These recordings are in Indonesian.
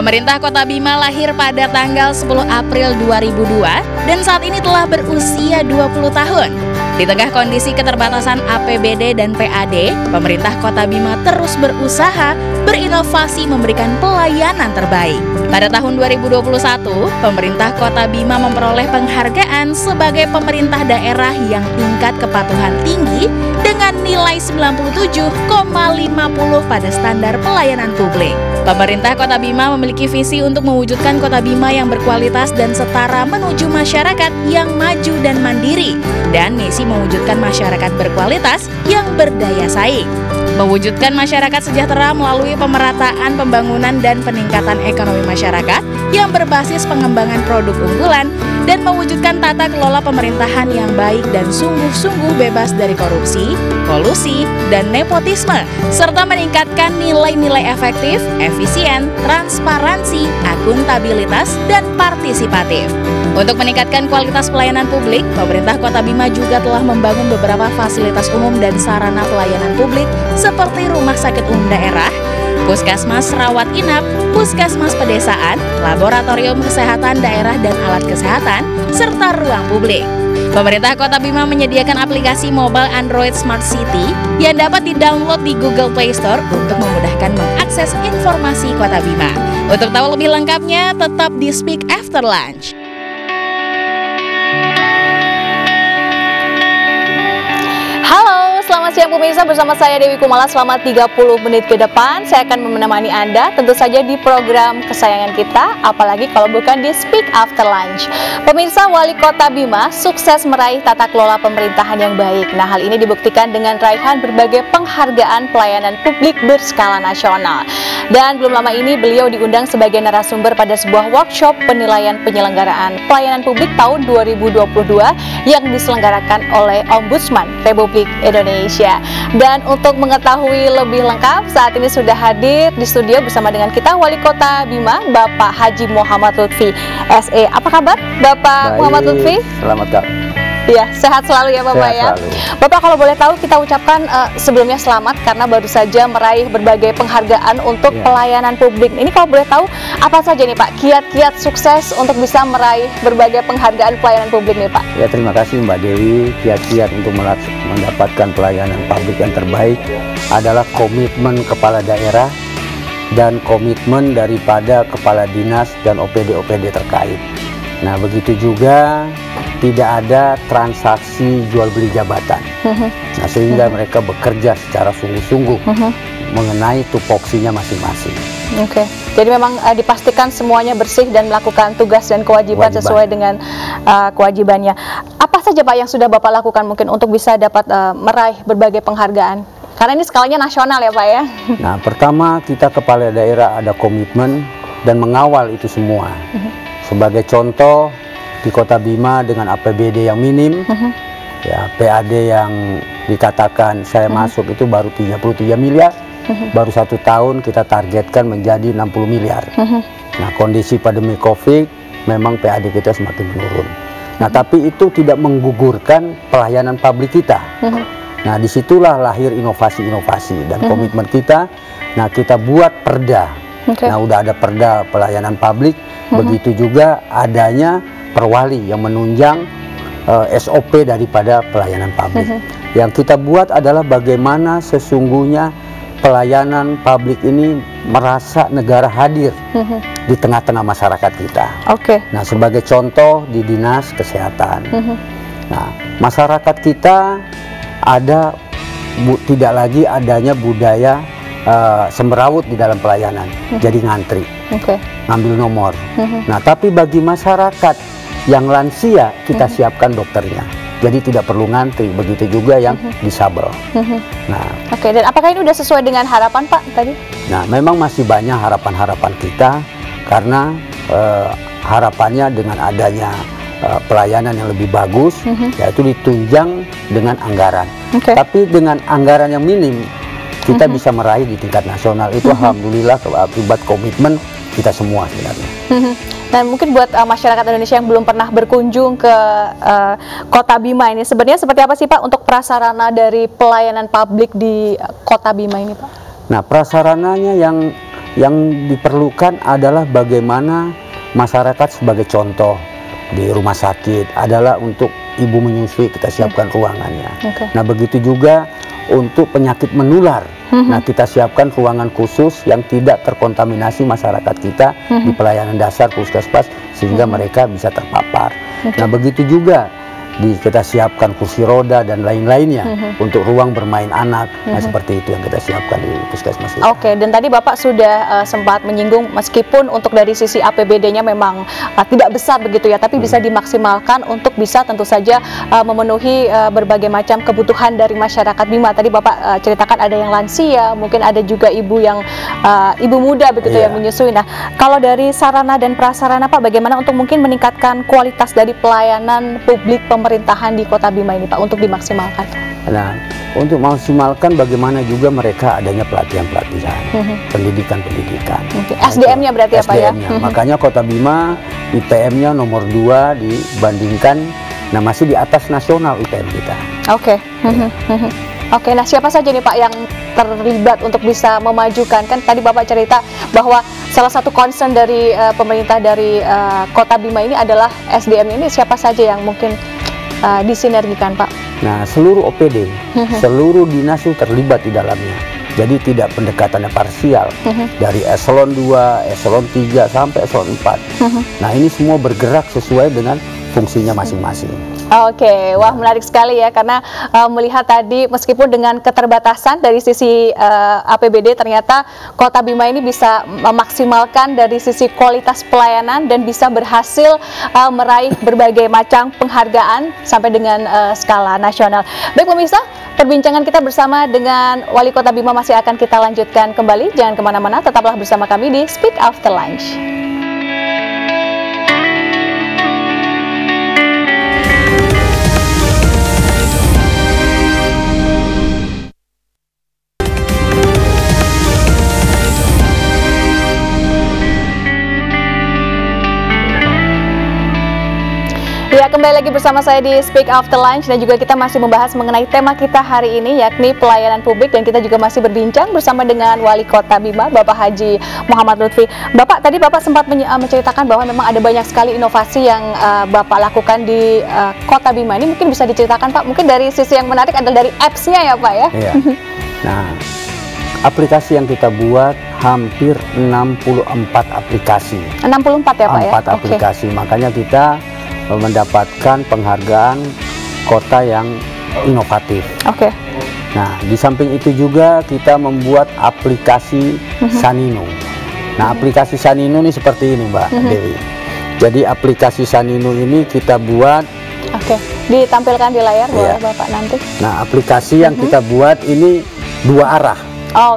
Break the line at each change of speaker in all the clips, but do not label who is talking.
Pemerintah Kota Bima lahir pada tanggal 10 April 2002 dan saat ini telah berusia 20 tahun. Di tengah kondisi keterbatasan APBD dan PAD, pemerintah Kota Bima terus berusaha berinovasi memberikan pelayanan terbaik. Pada tahun 2021, pemerintah Kota Bima memperoleh penghargaan sebagai pemerintah daerah yang tingkat kepatuhan tinggi dengan nilai 97,50 pada standar pelayanan publik. Pemerintah Kota Bima memiliki visi untuk mewujudkan Kota Bima yang berkualitas dan setara menuju masyarakat yang maju dan mandiri, dan misi mewujudkan masyarakat berkualitas yang berdaya saing. Mewujudkan masyarakat sejahtera melalui pemerataan pembangunan dan peningkatan ekonomi masyarakat yang berbasis pengembangan produk unggulan dan mewujudkan tata kelola pemerintahan yang baik dan sungguh-sungguh bebas dari korupsi, kolusi, dan nepotisme, serta meningkatkan nilai-nilai efektif, efisien, transparansi, akuntabilitas, dan partisipatif. Untuk meningkatkan kualitas pelayanan publik, pemerintah Kota Bima juga telah membangun beberapa fasilitas umum dan sarana pelayanan publik seperti rumah sakit umum daerah, puskesmas rawat inap, puskesmas pedesaan, laboratorium kesehatan daerah dan alat kesehatan, serta ruang publik. Pemerintah Kota Bima menyediakan aplikasi mobile Android Smart City yang dapat di-download di Google Play Store untuk memudahkan mengakses informasi Kota Bima. Untuk tahu lebih lengkapnya, tetap di Speak After Lunch.
Selamat siang pemirsa, bersama saya Dewi Kumala. Selama 30 menit ke depan saya akan menemani Anda tentu saja di program kesayangan kita, apalagi kalau bukan di Speak After Lunch. Pemirsa, Wali Kota Bima sukses meraih tata kelola pemerintahan yang baik. Nah, hal ini dibuktikan dengan raihan berbagai penghargaan pelayanan publik berskala nasional. Dan belum lama ini beliau diundang sebagai narasumber pada sebuah workshop penilaian penyelenggaraan pelayanan publik tahun 2022 yang diselenggarakan oleh Ombudsman Republik Indonesia. Dan untuk mengetahui lebih lengkap, saat ini sudah hadir di studio bersama dengan kita Wali Kota Bima, Bapak Haji Muhammad Lutfi SE. Apa kabar Bapak Muhammad Lutfi?
Selamat Kak.
Ya, sehat selalu ya Bapak ya.
Selalu.
Bapak, kalau boleh tahu kita ucapkan sebelumnya selamat karena baru saja meraih berbagai penghargaan untuk pelayanan publik. Ini kalau boleh tahu apa saja nih Pak kiat-kiat sukses untuk bisa meraih berbagai penghargaan pelayanan publik nih Pak?
Ya, terima kasih Mbak Dewi. Kiat-kiat untuk mendapatkan pelayanan publik yang terbaik adalah komitmen kepala daerah dan komitmen daripada kepala dinas dan OPD-OPD terkait. Nah, begitu juga tidak ada transaksi jual beli jabatan. Nah, sehingga mereka bekerja secara sungguh-sungguh mengenai tupoksinya masing-masing.
Oke. Jadi memang dipastikan semuanya bersih dan melakukan tugas dan kewajiban sesuai dengan kewajibannya. Apa saja Pak yang sudah Bapak lakukan mungkin untuk bisa dapat meraih berbagai penghargaan? Karena ini skalanya nasional ya Pak ya.
Nah, pertama kita kepala daerah ada komitmen dan mengawal itu semua. Sebagai contoh, di Kota Bima dengan APBD yang minim, ya PAD yang dikatakan saya masuk itu baru 33 miliar, baru 1 tahun kita targetkan menjadi 60 miliar. Nah, kondisi pandemi COVID memang PAD kita semakin menurun. Nah, tapi itu tidak menggugurkan pelayanan publik kita. Nah, disitulah lahir inovasi-inovasi dan komitmen kita. Nah, kita buat perda. Nah, udah ada perda pelayanan publik, begitu juga adanya perwali yang menunjang SOP daripada pelayanan publik. Yang kita buat adalah bagaimana sesungguhnya pelayanan publik ini merasa negara hadir di tengah-tengah masyarakat kita. Nah, sebagai contoh di dinas kesehatan. Nah, masyarakat kita ada tidak lagi adanya budaya semberawut di dalam pelayanan, jadi ngantri, ngambil nomor. Nah, tapi bagi masyarakat yang lansia kita siapkan dokternya, jadi tidak perlu ngantri. Begitu juga yang disabel. Nah,
dan apakah ini sudah sesuai dengan harapan Pak tadi?
Nah, memang masih banyak harapan-harapan kita karena harapannya dengan adanya pelayanan yang lebih bagus, yaitu ditunjang dengan anggaran. Tapi dengan anggaran yang minim kita bisa meraih di tingkat nasional. Itu alhamdulillah akibat komitmen kita semua sebenarnya.
Dan mungkin buat masyarakat Indonesia yang belum pernah berkunjung ke Kota Bima ini, sebenarnya seperti apa sih Pak untuk prasarana dari pelayanan publik di Kota Bima ini Pak?
Nah, prasarananya yang yang diperlukan adalah bagaimana masyarakat sebagai contoh di rumah sakit adalah untuk ibu menyusui kita siapkan ruangannya. Nah begitu juga untuk penyakit menular. Nah kita siapkan ruangan khusus yang tidak terkontaminasi masyarakat kita di pelayanan dasar puskesmas sehingga mereka bisa terpapar. Nah begitu juga kita siapkan kursi roda dan lain-lainnya untuk ruang bermain anak. Nah seperti itu yang kita siapkan di puskesmas kita.
Oke, dan tadi Bapak sudah sempat menyinggung meskipun untuk dari sisi APBD-nya memang tidak besar begitu ya, tapi bisa dimaksimalkan untuk bisa tentu saja memenuhi berbagai macam kebutuhan dari masyarakat Bima. Tadi Bapak ceritakan ada yang lansia, mungkin ada juga ibu yang ibu muda begitu yang menyusui. Nah, kalau dari sarana dan prasarana Pak, bagaimana untuk mungkin meningkatkan kualitas dari pelayanan publik pemerintahan di Kota Bima ini Pak untuk dimaksimalkan?
Nah, untuk maksimalkan bagaimana juga mereka adanya pelatihan-pelatihan, pendidikan-pendidikan.
SDM-nya berarti ya Pak ya?
Makanya Kota Bima IPM-nya nomor 2 dibandingkan, nah masih di atas nasional IPM kita.
Oke. Oke, nah siapa saja nih Pak yang terlibat untuk bisa memajukan? Kan tadi Bapak cerita bahwa salah satu concern dari pemerintah dari Kota Bima ini adalah SDM ini. Siapa saja yang mungkin disinergikan Pak?
Nah, seluruh OPD, seluruh dinas itu terlibat di dalamnya. Jadi tidak pendekatannya parsial, dari eselon 2, eselon 3 sampai eselon 4. Nah ini semua bergerak sesuai dengan fungsinya masing-masing.
Oke, wah menarik sekali ya, karena melihat tadi meskipun dengan keterbatasan dari sisi APBD, ternyata Kota Bima ini bisa memaksimalkan dari sisi kualitas pelayanan dan bisa berhasil meraih berbagai macam penghargaan sampai dengan skala nasional. Baik pemirsa, perbincangan kita bersama dengan Wali Kota Bima masih akan kita lanjutkan kembali. Jangan kemana-mana, tetaplah bersama kami di Speak After Lunch. Ya, kembali lagi bersama saya di Speak After Lunch, dan juga kita masih membahas mengenai tema kita hari ini, yakni pelayanan publik, dan kita juga masih berbincang bersama dengan Wali Kota Bima, Bapak Haji Muhammad Lutfi. Bapak, tadi Bapak sempat menceritakan bahwa memang ada banyak sekali inovasi yang Bapak lakukan di Kota Bima ini. Mungkin bisa diceritakan Pak, mungkin dari sisi yang menarik adalah dari apps-nya ya Pak ya?
Iya. Nah, aplikasi yang kita buat hampir 64 aplikasi.
64 ya Pak ya?
4 aplikasi, makanya kita mendapatkan penghargaan kota yang inovatif.
Oke.
Nah, di samping itu juga kita membuat aplikasi Sanino. Nah, aplikasi Sanino ini seperti ini, Mbak Dewi. Jadi aplikasi Sanino ini kita buat.
Oke, ditampilkan di layar boleh Bapak nanti.
Nah, aplikasi yang kita buat ini 2 arah.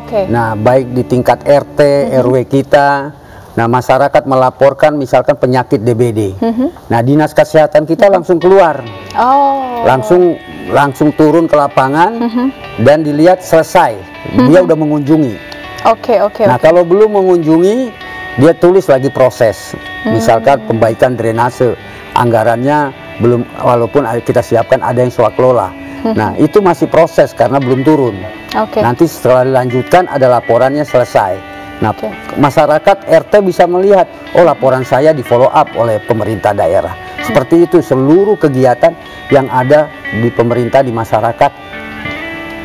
Oke.
Nah, baik di tingkat RT, RW kita. Nah, masyarakat melaporkan misalkan penyakit DBD. Nah, dinas kesehatan kita langsung keluar. Langsung turun ke lapangan dan dilihat selesai. Dia udah mengunjungi. Nah, kalau belum mengunjungi, dia tulis lagi proses. Misalkan perbaikan drainase, anggarannya belum, walaupun kita siapkan ada yang swakelola. Nah, itu masih proses karena belum turun. Nanti setelah dilanjutkan ada laporannya selesai. Nah, masyarakat RT bisa melihat, oh laporan saya di follow up oleh pemerintah daerah. Seperti itu seluruh kegiatan yang ada di pemerintah, di masyarakat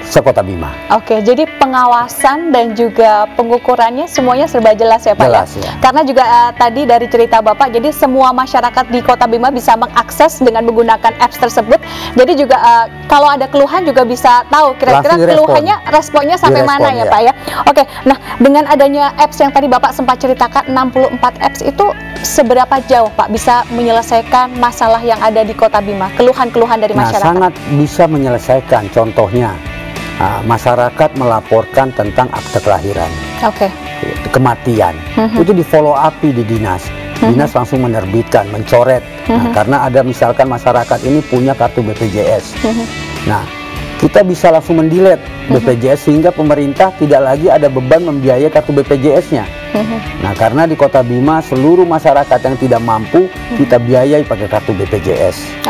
sekota Bima.
Oke, jadi pengawasan dan juga pengukurannya semuanya serba jelas ya Pak?
Jelas ya.
Karena juga tadi dari cerita Bapak, jadi semua masyarakat di Kota Bima bisa mengakses dengan menggunakan apps tersebut. Jadi juga kalau ada keluhan juga bisa tahu kira-kira keluhannya, responnya sampai mana ya Pak ya. Oke, nah dengan adanya apps yang tadi Bapak sempat ceritakan 64 apps itu seberapa jauh Pak bisa menyelesaikan masalah yang ada di Kota Bima, keluhan-keluhan dari masyarakat?
Sangat bisa menyelesaikan. Contohnya, masyarakat melaporkan tentang akte kelahiran, kematian, itu di follow up di dinas. Dinas langsung menerbitkan, mencoret. Nah, karena ada misalkan masyarakat ini punya kartu BPJS. Nah, kita bisa langsung mendelete BPJS sehingga pemerintah tidak lagi ada beban membiayai kartu BPJS-nya. Nah, karena di Kota Bima seluruh masyarakat yang tidak mampu kita biayai pakai kartu BPJS.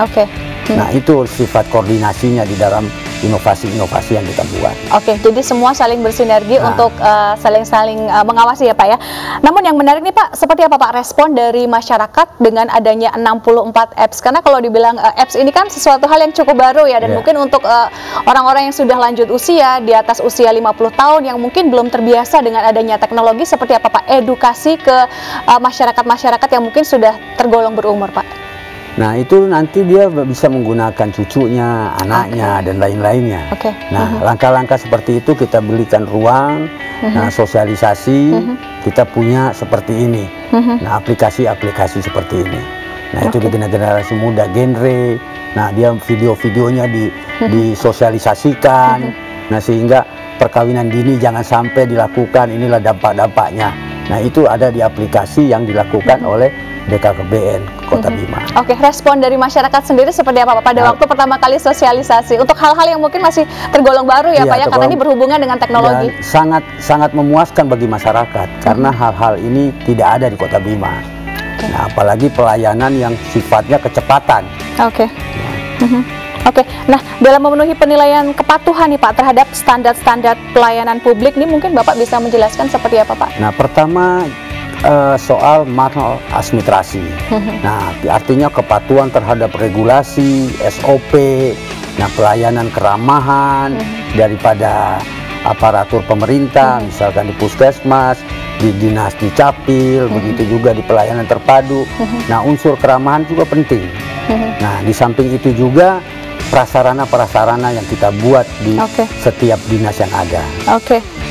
Nah, itu sifat koordinasinya di dalam inovasi-inovasi yang kita buat.
Oke, jadi semua saling bersinergi untuk saling-saling mengawasi ya Pak ya. Namun yang menarik nih Pak, seperti apa Pak respon dari masyarakat dengan adanya 64 apps? Karena kalau dibilang apps ini kan sesuatu hal yang cukup baru ya, dan mungkin untuk orang-orang yang sudah lanjut usia, di atas usia 50 tahun yang mungkin belum terbiasa dengan adanya teknologi, seperti apa Pak edukasi ke masyarakat-masyarakat yang mungkin sudah tergolong berumur Pak?
Nah itu nanti dia bisa menggunakan cucunya, anaknya, dan lain-lainnya. Nah langkah-langkah seperti itu kita berikan ruang, nah sosialisasi, kita punya seperti ini. Nah aplikasi-aplikasi seperti ini. Nah itu di generasi muda, genre, nah dia video-videonya disosialisasikan. Nah sehingga perkawinan dini jangan sampai dilakukan, inilah dampak-dampaknya. Nah itu ada di aplikasi yang dilakukan oleh BKKBN Kota Bima. Oke,
respon dari masyarakat sendiri seperti apa Pak pada waktu pertama kali sosialisasi untuk hal-hal yang mungkin masih tergolong baru ya Pak ya, karena ini berhubungan dengan teknologi.
Sangat memuaskan bagi masyarakat karena hal-hal ini tidak ada di Kota Bima. Nah, apalagi pelayanan yang sifatnya kecepatan.
Oke, nah dalam memenuhi penilaian kepatuhan nih Pak terhadap standar-standar pelayanan publik ini, mungkin Bapak bisa menjelaskan seperti apa Pak?
Nah pertama soal maladministrasi. Nah artinya kepatuhan terhadap regulasi, SOP, nah pelayanan keramahan daripada aparatur pemerintah, misalkan di puskesmas, di dinas di capil, begitu juga di pelayanan terpadu. Nah unsur keramahan juga penting. Nah di samping itu juga prasarana-prasarana yang kita buat di setiap dinas yang ada.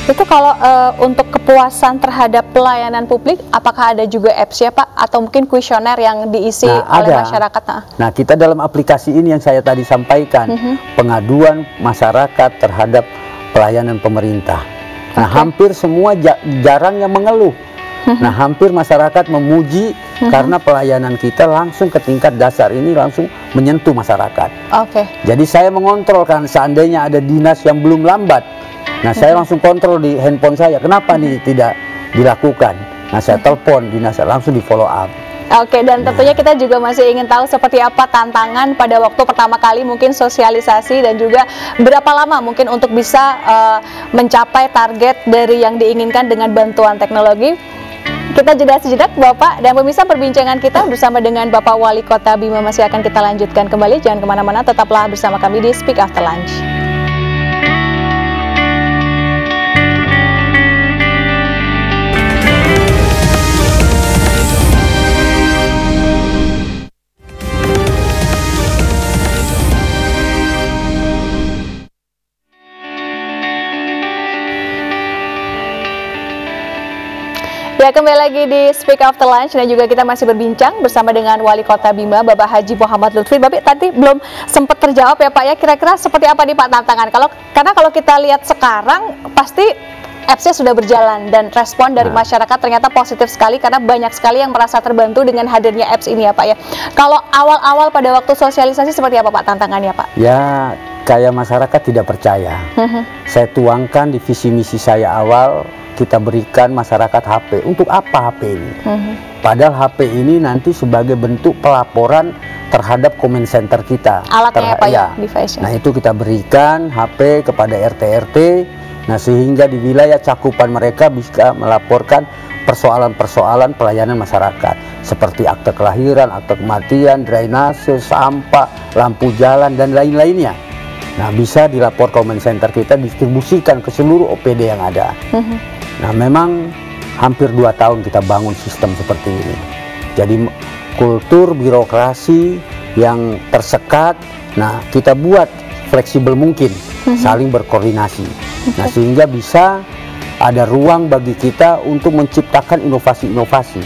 Itu kalau untuk kepuasan terhadap pelayanan publik, apakah ada juga apps ya Pak? Atau mungkin kuesioner yang diisi oleh masyarakat?
Nah kita dalam aplikasi ini yang saya tadi sampaikan, pengaduan masyarakat terhadap pelayanan pemerintah. Nah hampir semua jarang yang mengeluh. Nah hampir masyarakat memuji karena pelayanan kita langsung ke tingkat dasar ini langsung menyentuh masyarakat. Jadi saya mengontrol kan seandainya ada dinas yang belum lambat. Nah saya langsung kontrol di handphone saya, kenapa nih tidak dilakukan? Nah saya telepon dinas, langsung di follow up.
Dan tentunya kita juga masih ingin tahu seperti apa tantangan pada waktu pertama kali mungkin sosialisasi, dan juga berapa lama mungkin untuk bisa mencapai target dari yang diinginkan dengan bantuan teknologi. Kita jeda sejenak Bapak dan pemirsa, perbincangan kita bersama dengan Bapak Wali Kota Bima masih akan kita lanjutkan kembali. Jangan kemana-mana, tetaplah bersama kami di Speak After Lunch. Ya, kembali lagi di Speak After Lunch, dan juga kita masih berbincang bersama dengan Wali Kota Bima, Bapak Haji Muhammad Lutfi. Bapak tadi belum sempat terjawab ya Pak ya, kira-kira seperti apa nih Pak tantangan? Karena kalau kita lihat sekarang pasti apps-nya sudah berjalan dan respon dari masyarakat ternyata positif sekali, karena banyak sekali yang merasa terbantu dengan hadirnya apps ini ya Pak ya. Kalau awal-awal pada waktu sosialisasi seperti apa Pak tantangannya Pak?
Ya kayak masyarakat tidak percaya. Saya tuangkan di visi misi saya awal, kita berikan masyarakat HP. Untuk apa HP ini? Padahal HP ini nanti sebagai bentuk pelaporan terhadap comment center kita.
Alatnya apa ya? Device-nya.
Nah itu kita berikan HP kepada RT-RT. Nah sehingga di wilayah cakupan mereka bisa melaporkan persoalan-persoalan pelayanan masyarakat. Seperti akte kelahiran, akte kematian, drainase, sampah, lampu jalan, dan lain-lainnya. Nah bisa dilapor comment center kita, distribusikan ke seluruh OPD yang ada. Nah memang hampir 2 tahun kita bangun sistem seperti ini. Jadi kultur birokrasi yang tersekat, nah kita buat fleksibel mungkin, saling berkoordinasi. Nah sehingga bisa ada ruang bagi kita untuk menciptakan inovasi-inovasi.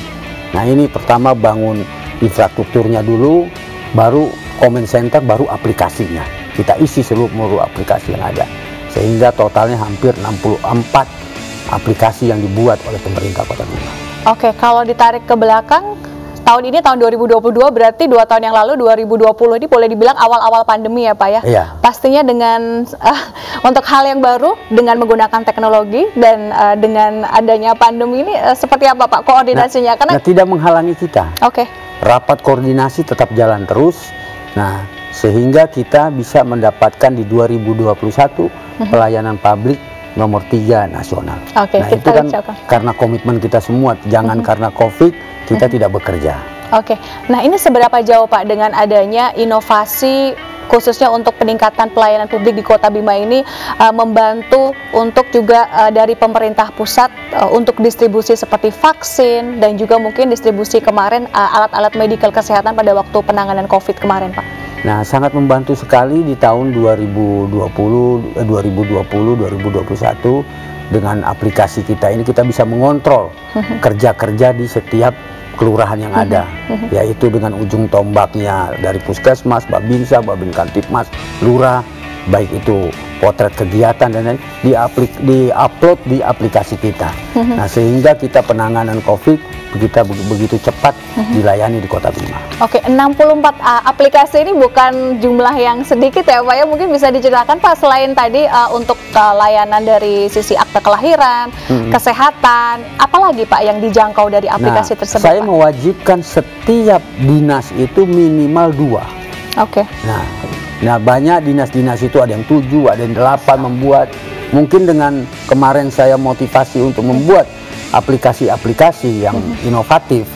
Nah ini pertama bangun infrastrukturnya dulu, baru comment center, baru aplikasinya. Kita isi seluruh aplikasi yang ada. Sehingga totalnya hampir 64 aplikasi yang dibuat oleh pemerintah Kota Bima.
Kalau ditarik ke belakang, tahun ini tahun 2022, berarti 2 tahun yang lalu 2020 ini boleh dibilang awal-awal pandemi ya Pak ya.
Iya.
Pastinya dengan untuk hal yang baru, dengan menggunakan teknologi dan dengan adanya pandemi ini seperti apa Pak koordinasinya?
Karena tidak menghalangi kita.
Rapat
koordinasi tetap jalan terus. Nah sehingga kita bisa mendapatkan di 2021 pelayanan publik nomor 3 nasional.
Oke,
Nah
kita
itu kan
ucapkan.
karena komitmen kita semua, jangan karena COVID kita tidak bekerja.
Oke, nah ini seberapa jauh Pak dengan adanya inovasi khususnya untuk peningkatan pelayanan publik di Kota Bima ini membantu untuk juga dari pemerintah pusat untuk distribusi seperti vaksin dan juga mungkin distribusi kemarin alat-alat medikal kesehatan pada waktu penanganan COVID kemarin Pak?
Nah, sangat membantu sekali di tahun 2020, 2021 dengan aplikasi kita ini kita bisa mengontrol kerja-kerja di setiap kelurahan yang ada, yaitu dengan ujung tombaknya dari Puskesmas, Babinsa, Babin Kantipmas, Lurah, baik itu potret kegiatan dan lain di-upload di aplikasi kita. Nah, sehingga kita penanganan COVID kita begitu cepat dilayani di Kota Bima.
Oke, 64 aplikasi ini bukan jumlah yang sedikit ya Pak ya, mungkin bisa diceritakan Pak selain tadi untuk layanan dari sisi akte kelahiran, kesehatan, apalagi Pak yang dijangkau dari aplikasi tersebut?
Saya
Pak?
mewajibkan setiap dinas itu minimal 2.
Oke.
Nah banyak dinas-dinas itu ada yang 7, ada yang 8 membuat. Mungkin dengan kemarin saya motivasi untuk membuat aplikasi-aplikasi yang inovatif.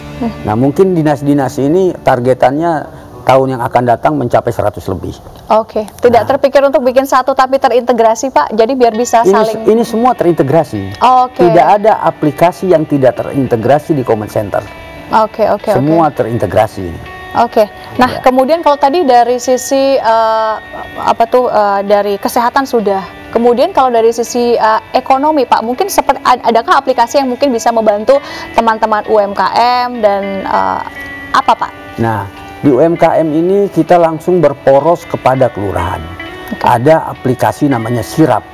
Nah mungkin dinas-dinas ini targetannya tahun yang akan datang mencapai 100 lebih.
Oke, tidak terpikir untuk bikin satu tapi terintegrasi Pak, jadi biar bisa saling...
Ini semua terintegrasi.
Oke.
Tidak ada aplikasi yang tidak terintegrasi di Command Center.
Oke.
Semua terintegrasi.
Oke, nah kemudian kalau tadi dari sisi dari kesehatan sudah, kemudian kalau dari sisi ekonomi Pak, mungkin seperti adakah aplikasi yang mungkin bisa membantu teman-teman UMKM dan apa Pak?
Nah, di UMKM ini kita langsung berporos kepada kelurahan. Ada aplikasi namanya Sirap.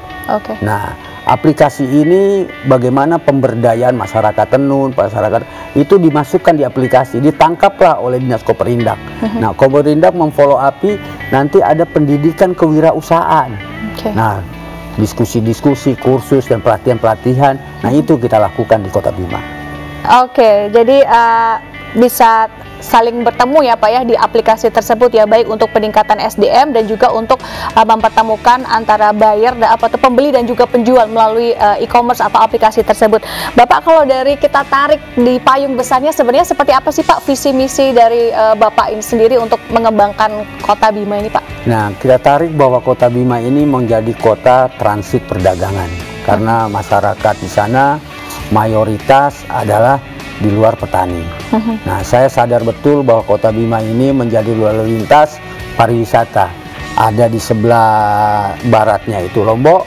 Nah, aplikasi ini bagaimana pemberdayaan masyarakat tenun, masyarakat itu dimasukkan di aplikasi, ditangkaplah oleh Dinas Koperindak. Nah, Koperindak memfollow upi, nanti ada pendidikan kewirausahaan. Nah, diskusi-diskusi, kursus dan pelatihan-pelatihan, nah itu kita lakukan di Kota Bima.
Oke, jadi bisa saling bertemu ya Pak ya di aplikasi tersebut ya, baik untuk peningkatan SDM dan juga untuk mempertemukan antara buyer dan pembeli dan juga penjual melalui e-commerce atau aplikasi tersebut. Bapak, kalau dari kita tarik di payung besarnya sebenarnya seperti apa sih Pak visi misi dari Bapak ini sendiri untuk mengembangkan Kota Bima ini Pak?
Nah, kita tarik bahwa Kota Bima ini menjadi kota transit perdagangan karena masyarakat di sana mayoritas adalah di luar petani. Nah, saya sadar betul bahwa Kota Bima ini menjadi lalu lintas pariwisata. Ada di sebelah baratnya itu Lombok,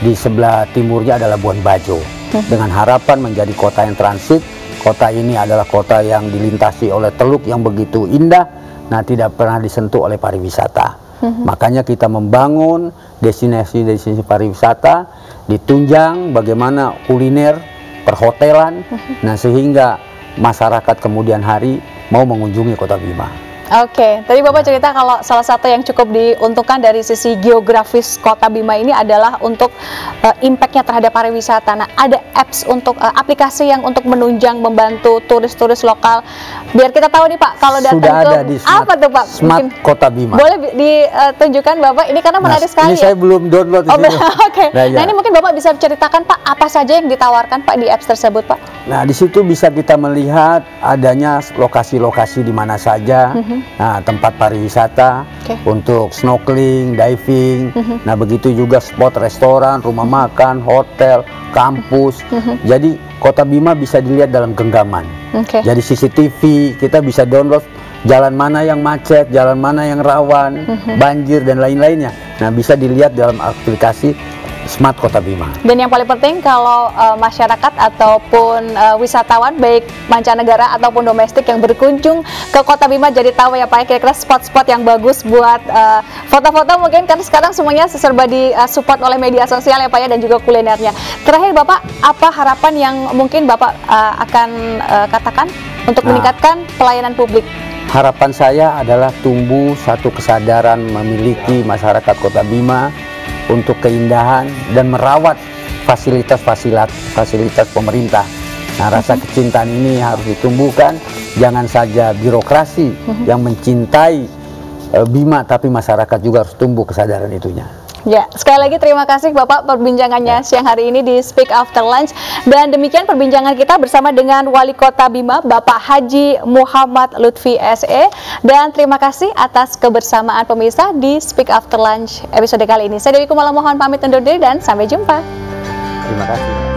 di sebelah timurnya adalah Labuan Bajo. Dengan harapan menjadi kota yang transit, kota ini adalah kota yang dilintasi oleh teluk yang begitu indah, nah tidak pernah disentuh oleh pariwisata. Makanya kita membangun destinasi-destinasi pariwisata, ditunjang bagaimana kuliner, perhotelan, nah sehingga masyarakat kemudian hari mau mengunjungi Kota Bima.
Oke, tadi Bapak cerita kalau salah satu yang cukup diuntungkan dari sisi geografis Kota Bima ini adalah untuk impact-nya terhadap pariwisata. Nah, ada apps untuk aplikasi yang untuk menunjang membantu turis-turis lokal. Biar kita tahu nih Pak, kalau datang
sudah
ke
ada di
apa tuh Pak?
Smart Kota Bima.
Boleh ditunjukkan Bapak, ini karena menarik sekali.
Ini saya belum download.
Oke. Nah, ini mungkin Bapak bisa ceritakan Pak, apa saja yang ditawarkan Pak di apps tersebut Pak?
Nah, di situ bisa kita melihat adanya lokasi-lokasi di mana saja. Nah, tempat pariwisata untuk snorkeling, diving. Nah, begitu juga spot restoran, rumah makan, hotel, kampus. Jadi Kota Bima bisa dilihat dalam genggaman. Jadi CCTV kita bisa download jalan mana yang macet, jalan mana yang rawan, banjir dan lain-lainnya. Nah, bisa dilihat dalam aplikasi Smart Kota Bima. Dan yang paling penting kalau masyarakat ataupun wisatawan baik mancanegara ataupun domestik yang berkunjung ke Kota Bima jadi tahu ya Pak, kira-kira spot-spot yang bagus buat foto-foto mungkin kan sekarang semuanya serba disupport oleh media sosial ya Pak ya, dan juga kulinernya. Terakhir Bapak, apa harapan yang mungkin Bapak akan katakan untuk meningkatkan pelayanan publik? Harapan saya adalah tumbuh satu kesadaran memiliki masyarakat Kota Bima untuk keindahan dan merawat fasilitas pemerintah. Nah, rasa kecintaan ini harus ditumbuhkan, jangan saja birokrasi yang mencintai Bima, tapi masyarakat juga harus tumbuh kesadaran itunya.
Ya, sekali lagi terima kasih Bapak perbincangannya siang hari ini di Speak After Lunch. Dan demikian perbincangan kita bersama dengan Wali Kota Bima, Bapak Haji Muhammad Lutfi SE. Dan terima kasih atas kebersamaan pemirsa di Speak After Lunch episode kali ini. Saya Dewi Kumala mohon pamit undur diri dan sampai jumpa.
Terima kasih.